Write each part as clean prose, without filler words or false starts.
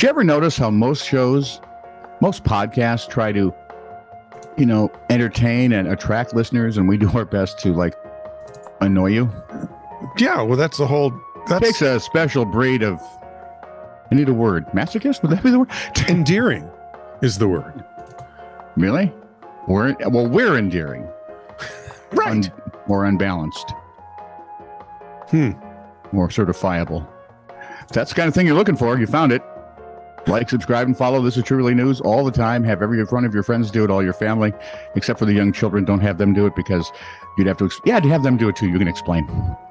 you ever notice how most podcasts try to, entertain and attract listeners, and we do our best to annoy you? Yeah, well, that's the whole. That takes a special breed of. I need a word. Masochist? Would that be the word? Endearing is the word. Really? We're endearing. Right. More unbalanced. More certifiable. If that's the kind of thing you're looking for, you found it. Like, subscribe, and follow. This is Truly News all the time. Have every one of your friends do it, all your family, except for the young children. Don't have them do it because you'd have to. To have them do it too. You can explain.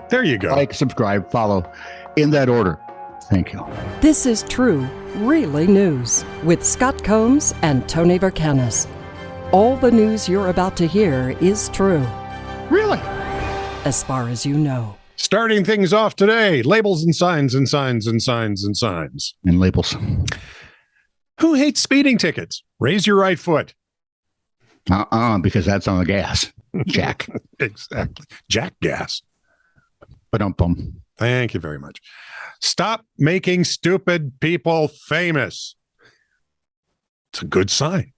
There you go. Like, subscribe, follow, in that order. Thank you. This is True, Really News with Scott Combs and Tony Vercanis. All the news you're about to hear is true. Really? As far as you know. Starting things off today, labels and signs and signs and signs and signs. And labels. Who hates speeding tickets? Raise your right foot. Because that's on the gas. Jack. Exactly. Jack gas. Ba-dum-bum. Thank you very much. Stop making stupid people famous. It's a good sign.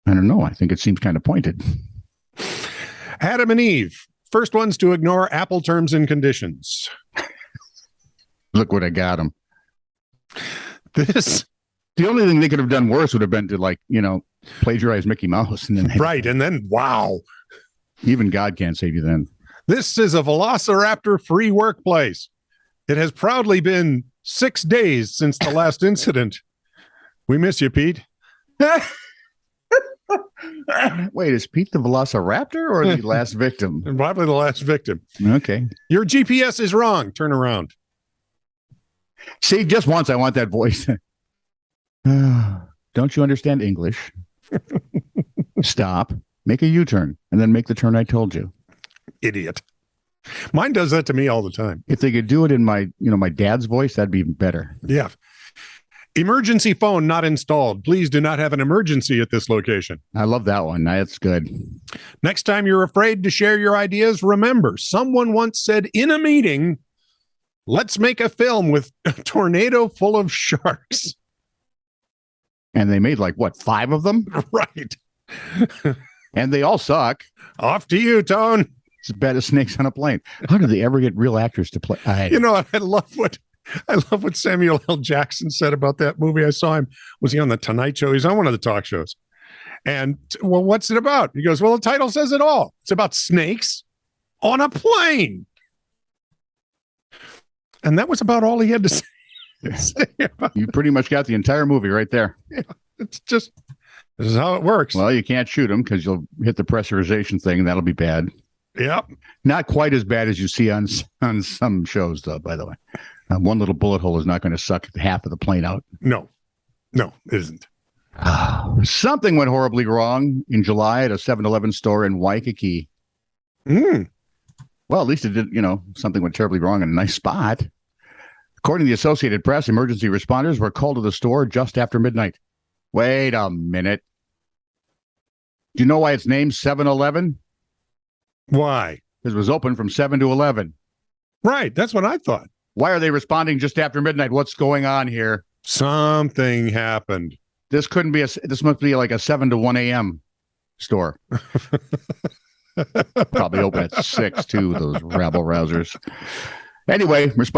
I don't know. I think it seems kind of pointed. Adam and Eve, first ones to ignore Apple terms and conditions. Look what I got them. The only thing they could have done worse would have been to plagiarize Mickey Mouse. And then wow. Even God can't save you then. This is a Velociraptor-free workplace. It has proudly been 6 days since the last incident. We miss you, Pete. Wait, is Pete the Velociraptor or the last victim? Probably the last victim. Okay. Your GPS is wrong. Turn around. See, just once I want that voice. Don't you understand English? Stop. Make a U-turn and then make the turn I told you. Idiot. Mine does that to me all the time. If they could do it in my dad's voice, that'd be even better. Yeah. Emergency phone not installed. Please do not have an emergency at this location. I love that one. That's good. Next time you're afraid to share your ideas, remember, someone once said in a meeting, let's make a film with a tornado full of sharks. And they made 5 of them? Right. And they all suck. Off to you, Tone. It's as bad as snakes on a plane. How did they ever get real actors to play? I love what Samuel L. Jackson said about that movie. I saw him. Was he on the Tonight Show? He's on one of the talk shows. And, well, what's it about? He goes, well, the title says it all. It's about snakes on a plane. And that was about all he had to say about You pretty much got the entire movie right there. Yeah, it's just, this is how it works. Well, you can't shoot them because you'll hit the pressurization thing, and that'll be bad. Yep. Not quite as bad as you see on some shows, though, by the way. One little bullet hole is not going to suck half of the plane out. No, it isn't. Something went horribly wrong in July at a 7-Eleven store in Waikiki. Well, at least it did, something went terribly wrong in a nice spot. According to the Associated Press, emergency responders were called to the store just after midnight. Wait a minute. Do you know why it's named 7-Eleven? Why? Because it was open from 7 to 11. Right. That's what I thought. Why are they responding just after midnight? What's going on here? Something happened. This must be like a 7 to 1 a.m. store. Probably open at 6 too, those rabble-rousers. Anyway, first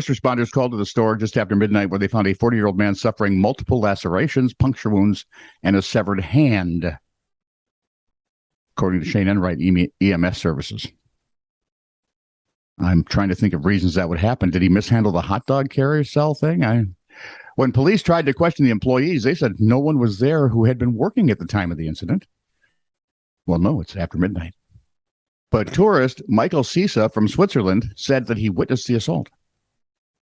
responders called to the store just after midnight where they found a 40-year-old man suffering multiple lacerations, puncture wounds, and a severed hand, according to Shane Enright, EMS services. I'm trying to think of reasons that would happen. Did he mishandle the hot dog carousel thing? When police tried to question the employees, they said no one was there who had been working at the time of the incident. Well, no, it's after midnight. But tourist Michael Sisa from Switzerland said that he witnessed the assault.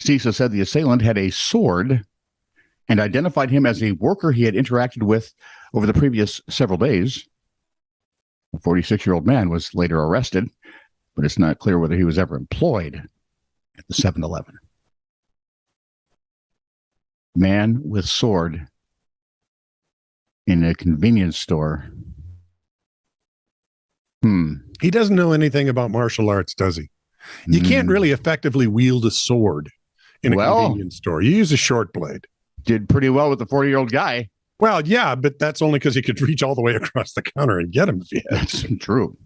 Sisa said the assailant had a sword and identified him as a worker he had interacted with over the previous several days. The 46-year-old man was later arrested, but it's not clear whether he was ever employed at the 7-Eleven. Man with sword in a convenience store. He doesn't know anything about martial arts, does he? You can't really effectively wield a sword in a Well- convenience store. You use a short blade. Did pretty well with the 40-year-old guy. Well, yeah, but that's only because he could reach all the way across the counter and get him if he had. That's true.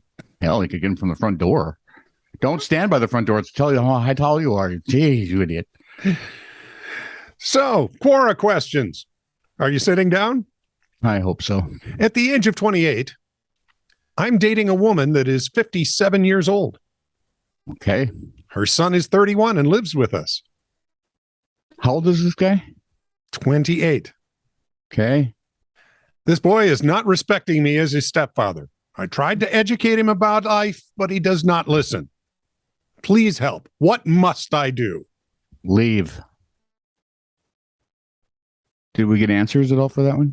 Hell, he could get him from the front door. Don't stand by the front door to tell you how tall you are. Jeez, you idiot. So, Quora questions. Are you sitting down? I hope so. At the age of 28, I'm dating a woman that is 57 years old. Okay. Her son is 31 and lives with us. How old is this guy? 28. Okay. This boy is not respecting me as his stepfather. I tried to educate him about life, but he does not listen. Please help. What must I do? Leave. Did we get answers at all for that one?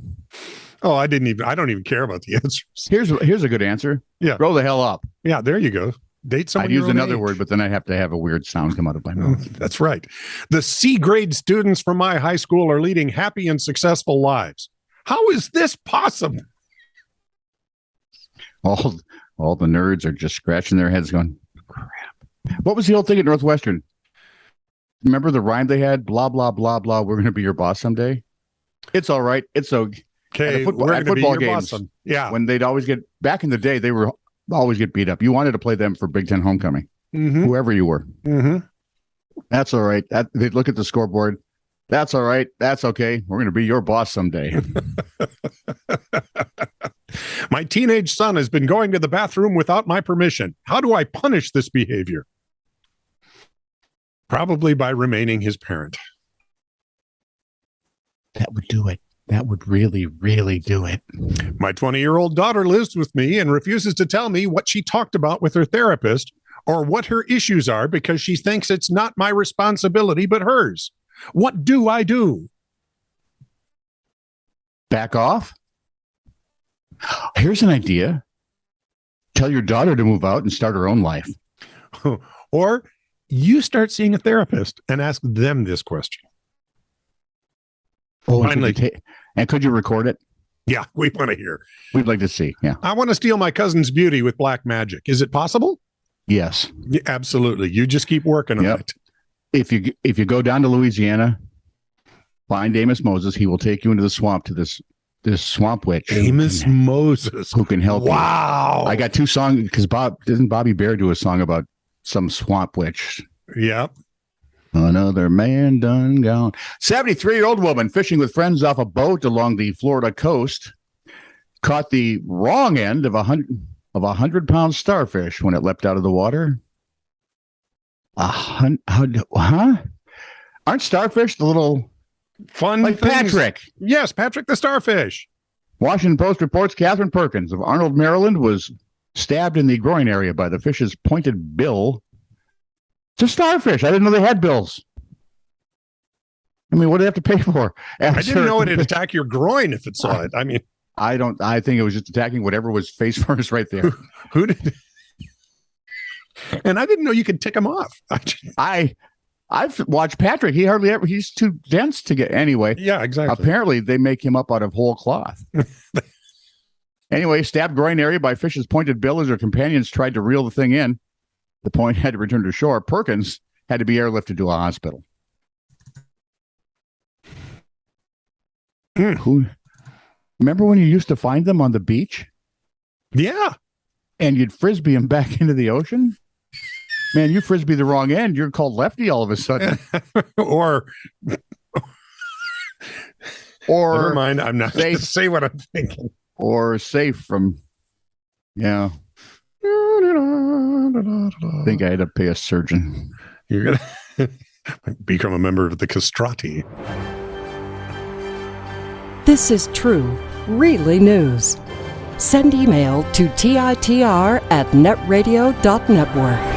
Oh, I don't even care about the answers. Here's a good answer. Yeah. Grow the hell up. Yeah, there you go. Date someone I'd your use own another age. word, but then I'd have to have a weird sound come out of my mouth. That's right. The C grade students from my high school are leading happy and successful lives. How is this possible? All the nerds are just scratching their heads going, crap. What was the old thing at Northwestern? Remember the rhyme they had? Blah, blah, blah, blah. We're going to be your boss someday. It's all right. It's okay. Okay, At we're going to be football your games, boss. Yeah. When they'd always get, back in the day, they were always get beat up. You wanted to play them for Big Ten homecoming, Mm-hmm. whoever you were. Mm-hmm. That's all right. They'd look at the scoreboard. That's all right. That's okay. We're going to be your boss someday. My teenage son has been going to the bathroom without my permission. How do I punish this behavior? Probably by remaining his parent. That would do it. That would really, really do it. My 20-year-old daughter lives with me and refuses to tell me what she talked about with her therapist or what her issues are because she thinks it's not my responsibility but hers. What do I do? Back off. Here's an idea. Tell your daughter to move out and start her own life. Or you start seeing a therapist and ask them this question. Oh, Finally. and could you record it? Yeah, we want to hear. We'd like to see. Yeah. I want to steal my cousin's beauty with black magic. Is it possible? Yes. Yeah, absolutely. You just keep working on Yep. it. If you go down to Louisiana, find Amos Moses. He will take you into the swamp to this swamp witch. Amos Moses. Who can help you. Wow. I got two songs because doesn't Bobby Bear do a song about some swamp witch? Yeah. Another man done gone. 73-year-old woman fishing with friends off a boat along the Florida coast caught the wrong end of a 100-pound starfish when it leapt out of the water. Huh? Aren't starfish the little Fun like things. Patrick? Yes, Patrick the starfish. Washington Post reports Catherine Perkins of Arnold, Maryland, was stabbed in the groin area by the fish's pointed bill. It's a starfish. I didn't know they had bills. I mean, what do they have to pay for? I didn't know it'd attack your groin if it saw it. I mean, I think it was just attacking whatever was face first right there. who did? And I didn't know you could tick them off. I've watched Patrick. He's too dense to get anyway. Yeah, exactly. Apparently, they make him up out of whole cloth. Anyway, stabbed groin area by fish's pointed bill as her companions tried to reel the thing in. The point had to return to shore. Perkins had to be airlifted to a hospital. Remember when you used to find them on the beach Yeah. and you'd frisbee them back into the ocean? Man, you frisbee the wrong end. You're called lefty all of a sudden. Or never mind. I'm not going to safe. say what I'm thinking. Or safe from, yeah. I think I had to pay a surgeon. You're going to become a member of the castrati. This is true, really news. Send email to TITR@netradio.network.